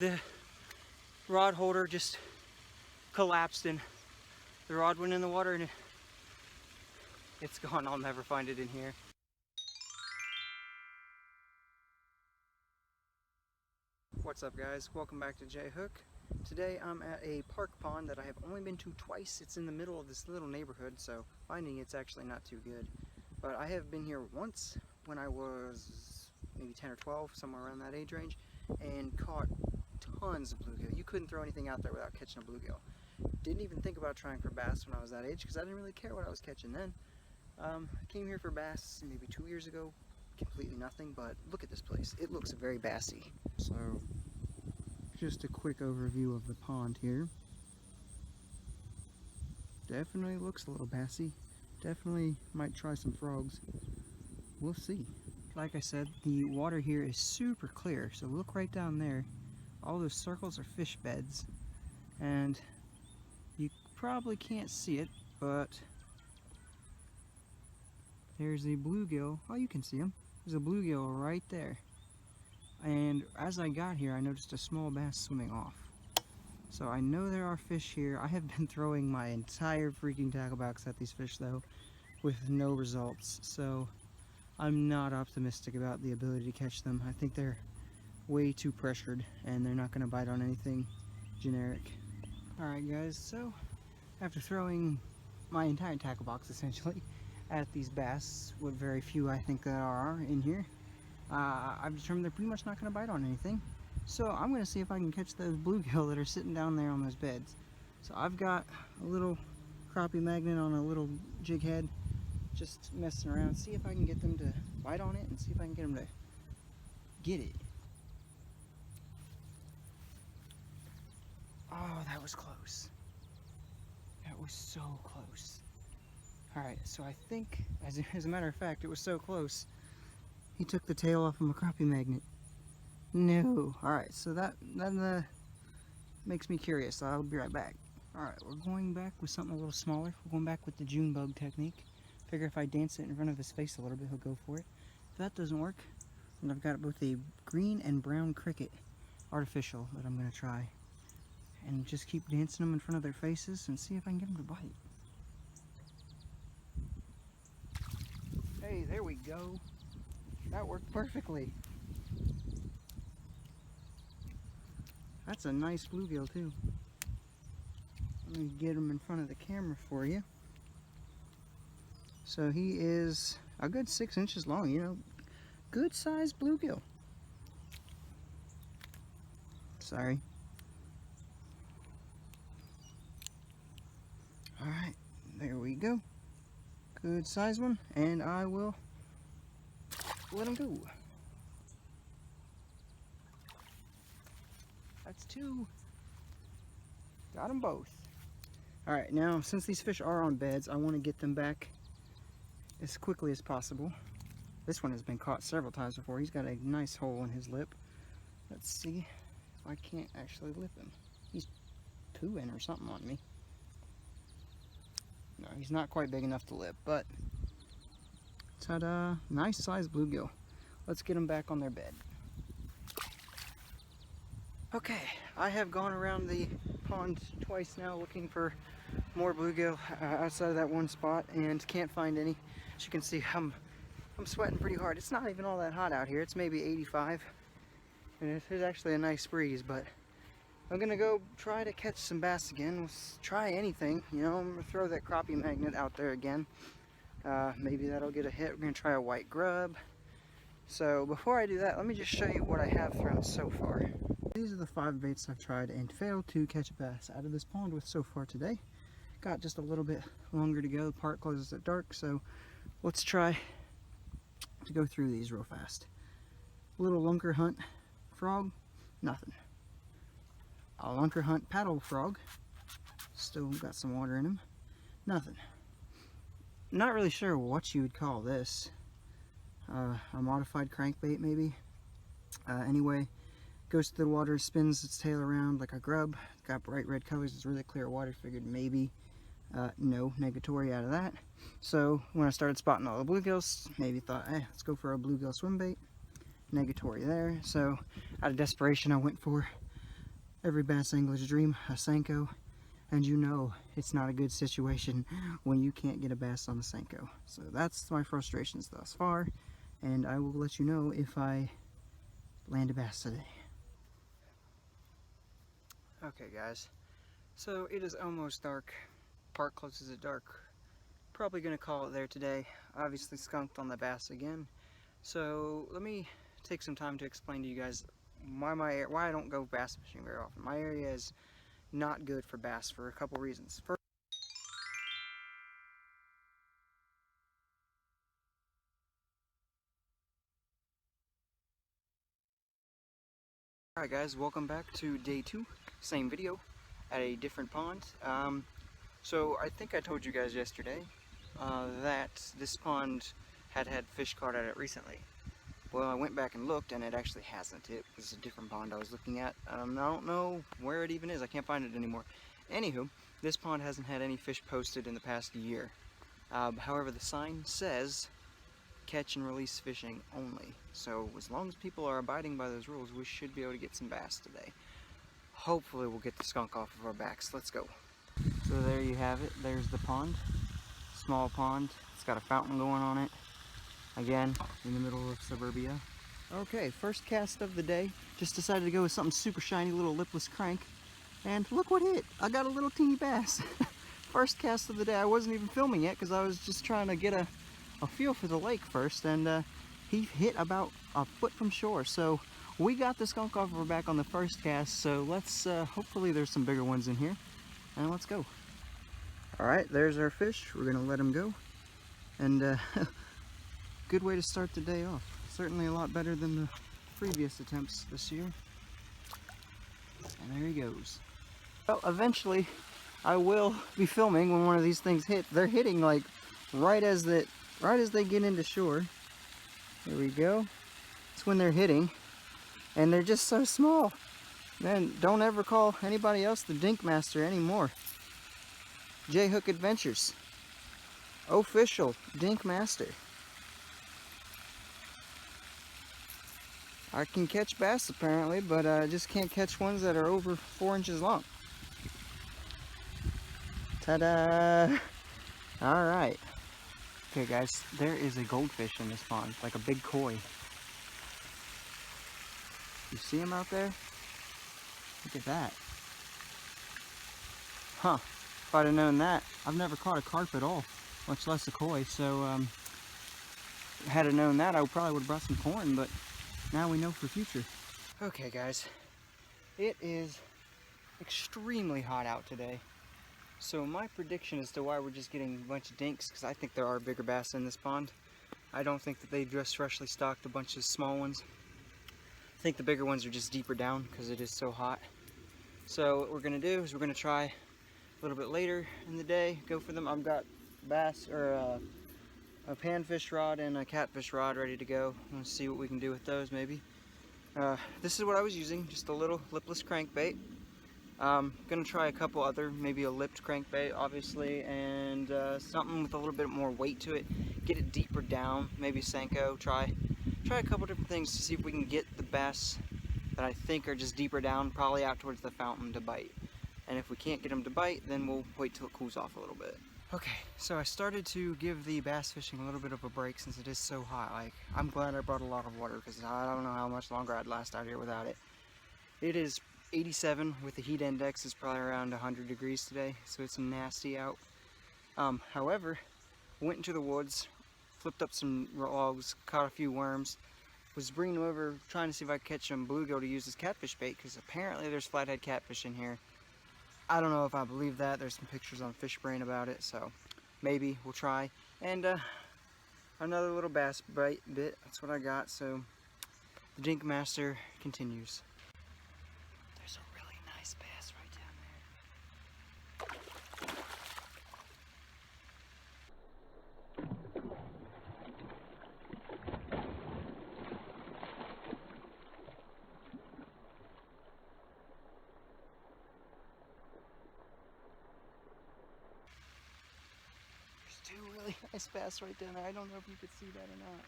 The rod holder just collapsed and the rod went in the water and it's gone. I'll never find it in here. What's up, guys? Welcome back to J Hook. Today I'm at a park pond that I have only been to twice. It's in the middle of this little neighborhood, so finding it's actually not too good. But I have been here once when I was maybe 10 or 12, somewhere around that age range, and caught tons of bluegill. You couldn't throw anything out there without catching a bluegill. Didn't even think about trying for bass when I was that age because I didn't really care what I was catching then. I came here for bass maybe 2 years ago, completely nothing, but look at this place. It looks very bassy. So, just a quick overview of the pond here. Definitely looks a little bassy. Definitely might try some frogs. We'll see. Like I said, the water here is super clear, so look right down there. All those circles are fish beds, and you probably can't see it, but there's a bluegill. Oh, you can see him. There's a bluegill right there. And as I got here, I noticed a small bass swimming off. So I know there are fish here. I have been throwing my entire freaking tackle box at these fish though, with no results. So I'm not optimistic about the ability to catch them. I think they're way too pressured and they're not going to bite on anything generic. Alright guys, so after throwing my entire tackle box essentially at these bass, what very few I think there are in here, I've determined they're pretty much not going to bite on anything. So I'm going to see if I can catch those bluegill that are sitting down there on those beds. So I've got a little crappie magnet on a little jig head, just messing around, see if I can get them to bite on it and see if I can get them to get it. Oh, that was close. That was so close. Alright, so I think, as a matter of fact, it was so close, he took the tail off of my crappie magnet. No. Alright, so that makes me curious. I'll be right back. Alright, we're going back with something a little smaller. We're going back with the June bug technique. Figure if I dance it in front of his face a little bit, he'll go for it. If that doesn't work, then I've got both a green and brown cricket artificial that I'm going to try. And just keep dancing them in front of their faces and see if I can get them to bite. Hey, there we go. That worked perfectly. That's a nice bluegill too. Let me get him in front of the camera for you. So he is a good 6 inches long, you know, good sized bluegill. Sorry. Alright, there we go. Good sized one, and I will let him go. That's 2. Got them both. Alright, now since these fish are on beds, I want to get them back as quickly as possible. This one has been caught several times before. He's got a nice hole in his lip. Let's see if I can't actually lip him. He's pooing or something on me. No, he's not quite big enough to lip, but ta-da! Nice sized bluegill. Let's get them back on their bed. Okay, I have gone around the pond twice now looking for more bluegill outside of that one spot and can't find any. As you can see, I'm sweating pretty hard. It's not even all that hot out here. It's maybe 85 and there's actually a nice breeze, but I'm gonna go try to catch some bass again. Let's try anything, you know. I'm gonna throw that crappie magnet out there again. Maybe that'll get a hit. We're gonna try a white grub. So before I do that, let me just show you what I have thrown so far. These are the 5 baits I've tried and failed to catch a bass out of this pond with so far today. Got just a little bit longer to go. The park closes at dark, so let's try to go through these real fast. Little lunker hunt frog, nothing. A lunker hunt paddle frog, still got some water in him, nothing. Not really sure what you would call this. A modified crankbait maybe. Anyway, goes to the water, spins its tail around like a grub. It's got bright red colors, it's really clear water. Figured maybe no negatory out of that. So when I started spotting all the bluegills, maybe thought, hey, let's go for a bluegill swim bait. Negatory there. So out of desperation, I went for Every bass angler's dream, a Senko, and you know it's not a good situation when you can't get a bass on the Senko. So that's my frustrations thus far, and I will let you know if I land a bass today. Okay guys, so it is almost dark. Park closes at dark. Probably gonna call it there today. Obviously skunked on the bass again. So let me take some time to explain to you guys why I don't go bass fishing very often. My area is not good for bass for a couple reasons. First, alright guys, welcome back to day 2, same video at a different pond. So I think I told you guys yesterday that this pond had fish caught at it recently. Well, I went back and looked, and it actually hasn't. It was a different pond I was looking at. I don't know where it even is. I can't find it anymore. Anywho, this pond hasn't had any fish posted in the past year. However, the sign says catch and release fishing only. So as long as people are abiding by those rules, we should be able to get some bass today. Hopefully we'll get the skunk off of our backs. Let's go. So there you have it. There's the pond. Small pond. It's got a fountain going on it. Again, in the middle of suburbia. Okay, first cast of the day. Just decided to go with something super shiny, little lipless crank. And look what hit. I got a little teeny bass. First cast of the day. I wasn't even filming yet because I was just trying to get a feel for the lake first. And he hit about a foot from shore. So we got the skunk off of our back on the first cast. So let's, hopefully there's some bigger ones in here. And let's go. Alright, there's our fish. We're going to let him go. And good way to start the day off. Certainly a lot better than the previous attempts this year. And there he goes. Well, eventually I will be filming when one of these things hit. They're hitting like right as they get into shore. There we go. That's when they're hitting. And they're just so small. Man, don't ever call anybody else the Dink Master anymore. J-Hook Adventures. Official Dink Master. I can catch bass apparently, but I just can't catch ones that are over 4 inches long. Ta-da! Alright. Okay guys, there is a goldfish in this pond, like a big koi. You see him out there? Look at that. Huh. If I'd have known that, I've never caught a carp at all, much less a koi, so had I known that, I probably would have brought some corn, but now we know for future. Okay guys, it is extremely hot out today. So my prediction as to why we're just getting a bunch of dinks, because I think there are bigger bass in this pond. I don't think that they've just freshly stocked a bunch of small ones. I think the bigger ones are just deeper down because it is so hot. So what we're going to do is we're going to try a little bit later in the day, go for them. I've got bass, or a panfish rod and a catfish rod ready to go. Let's see what we can do with those maybe. This is what I was using, just a little lipless crankbait. Gonna try a couple other, maybe a lipped crankbait obviously, and something with a little bit more weight to it. Get it deeper down, maybe Senko. Try a couple different things to see if we can get the bass that I think are just deeper down, probably out towards the fountain, to bite. And if we can't get them to bite, then we'll wait till it cools off a little bit. Okay, so I started to give the bass fishing a little bit of a break since it is so hot. Like, I'm glad I brought a lot of water because I don't know how much longer I'd last out here without it. It is 87 with the heat index. Is probably around 100 degrees today, so it's nasty out. However, went into the woods, flipped up some logs, caught a few worms, was bringing them over trying to see if I could catch some bluegill to use as catfish bait because apparently there's flathead catfish in here. I don't know if I believe that. There's some pictures on Fish Brain about it, so maybe we'll try. And another little bass bite bit. That's what I got. So the Dink Master continues. There's a really nice bass right down There's two really nice bass right down there. I don't know if you could see that or not.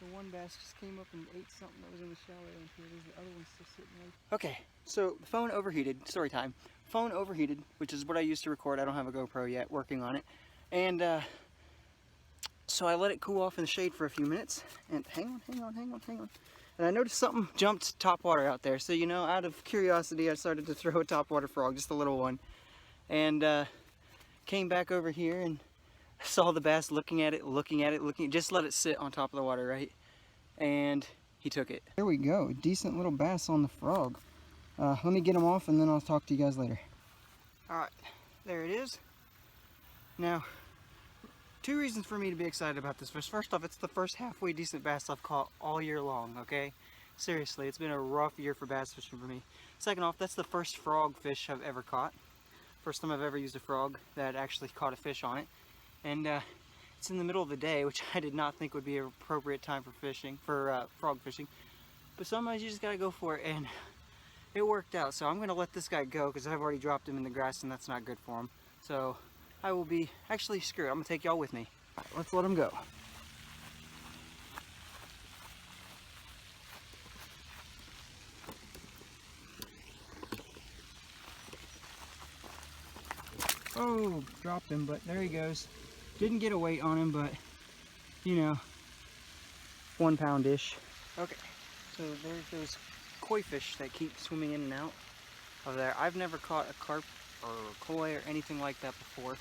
The one bass just came up and ate something that was in the shallow end here. There's the other one still sitting there. Okay, so the phone overheated. Story time. Phone overheated, which is what I used to record. I don't have a GoPro yet, working on it. And so I let it cool off in the shade for a few minutes. And hang on. And I noticed something jumped topwater out there. So, you know, out of curiosity, I started to throw a topwater frog, just a little one. And came back over here and saw the bass looking at it, just let it sit on top of the water, right? And he took it. There we go, decent little bass on the frog. Let me get him off and then I'll talk to you guys later. Alright, there it is. Now, two reasons for me to be excited about this fish. First off, it's the first halfway decent bass I've caught all year long, okay? Seriously, it's been a rough year for bass fishing for me. Second off, that's the first frog fish I've ever caught. First time I've ever used a frog that actually caught a fish on it. And it's in the middle of the day, which I did not think would be an appropriate time for fishing, for frog fishing. But sometimes you just gotta go for it, and it worked out. So I'm gonna let this guy go because I've already dropped him in the grass and that's not good for him. So I will be, actually screw it, I'm gonna take y'all with me. All right, let's let him go. Oh, dropped him, but there he goes. Didn't get a weight on him, but you know, 1 pound-ish. Okay, so there's those koi fish that keep swimming in and out of there. I've never caught a carp or a koi or anything like that before,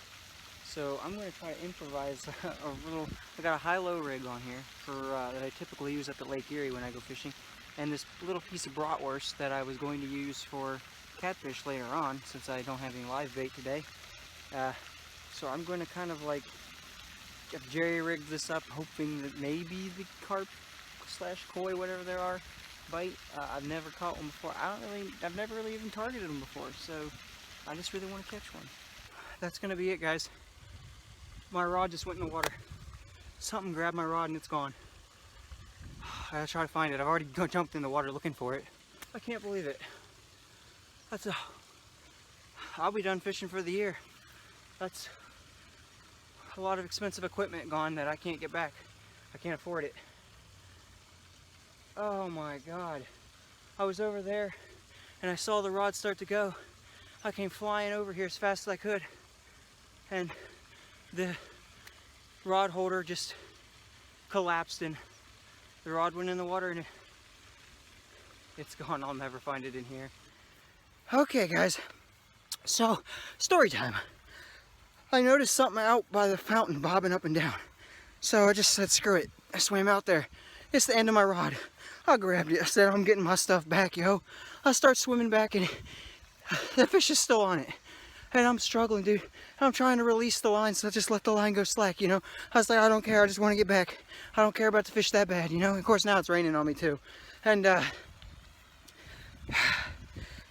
so I'm going to try to improvise a little. I got a high-low rig on here for that I typically use up at Lake Erie when I go fishing, and this little piece of bratwurst that I was going to use for catfish later on, since I don't have any live bait today. So I'm going to kind of like jerry-rig this up, hoping that maybe the carp slash koi, whatever there are, bite. I've never caught one before. I've never really even targeted them before, so I just really want to catch one. That's going to be it, guys. My rod just went in the water. Something grabbed my rod and it's gone. I gotta try to find it. I've already jumped in the water looking for it. I can't believe it. I'll be done fishing for the year. That's a lot of expensive equipment gone that I can't get back. I can't afford it. Oh my God. I was over there and I saw the rod start to go. I came flying over here as fast as I could, and the rod holder just collapsed and the rod went in the water and it's gone. I'll never find it in here. Okay, guys. So, story time. I noticed something out by the fountain bobbing up and down. So I just said, screw it. I swam out there. It's the end of my rod. I grabbed it. I said, I'm getting my stuff back, yo. I start swimming back and the fish is still on it. And I'm struggling, dude. I'm trying to release the line, so I just let the line go slack, you know. I was like, I don't care. I just want to get back. I don't care about the fish that bad, you know. Of course, now it's raining on me, too. And,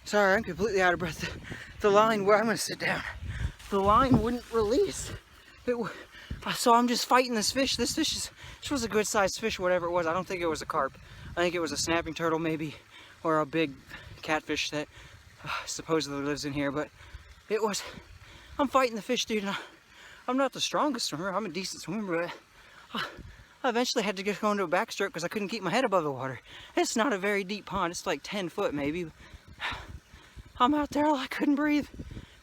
sorry, I'm completely out of breath. The line, where I'm going to sit down. The line wouldn't release. So I'm just fighting this fish. This was a good sized fish, whatever it was. I don't think it was a carp. I think it was a snapping turtle maybe, or a big catfish that supposedly lives in here. But it was, I'm fighting the fish, dude. And I'm not the strongest swimmer. I'm a decent swimmer, but I eventually had to go into a backstroke because I couldn't keep my head above the water. It's not a very deep pond. It's like 10 foot maybe. I'm out there, I couldn't breathe,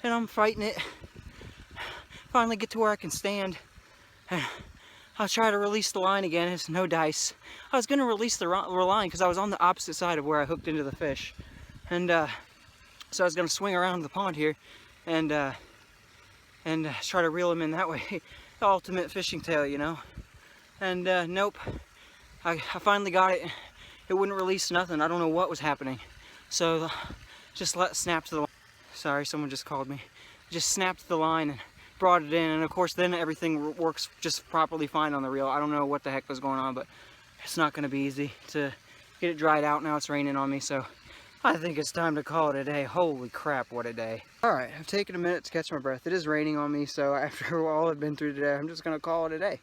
and I'm fighting it. Finally get to where I can stand. I'll try to release the line again. It's no dice. I was going to release the line because I was on the opposite side of where I hooked into the fish. And so I was going to swing around the pond here and try to reel him in that way. The ultimate fishing tail, you know. And nope. I finally got it. It wouldn't release nothing. I don't know what was happening. So just snapped the line. Sorry, someone just called me. Just snapped the line and brought it in, and of course then everything works just properly fine on the reel. I don't know what the heck was going on, but it's not going to be easy to get it dried out. Now it's raining on me, so I think it's time to call it a day. Holy crap, what a day. Alright, I've taken a minute to catch my breath. It is raining on me, so after all I've been through today, I'm just going to call it a day.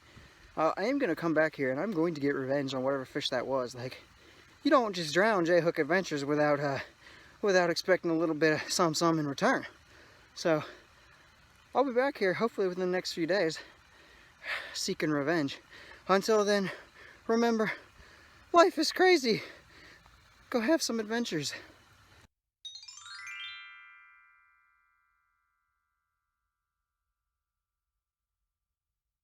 I am going to come back here and I'm going to get revenge on whatever fish that was. Like, you don't just drown J-Hook Adventures without expecting a little bit of some in return. So I'll be back here hopefully within the next few days seeking revenge. Until then, remember, Life is crazy. Go have some adventures.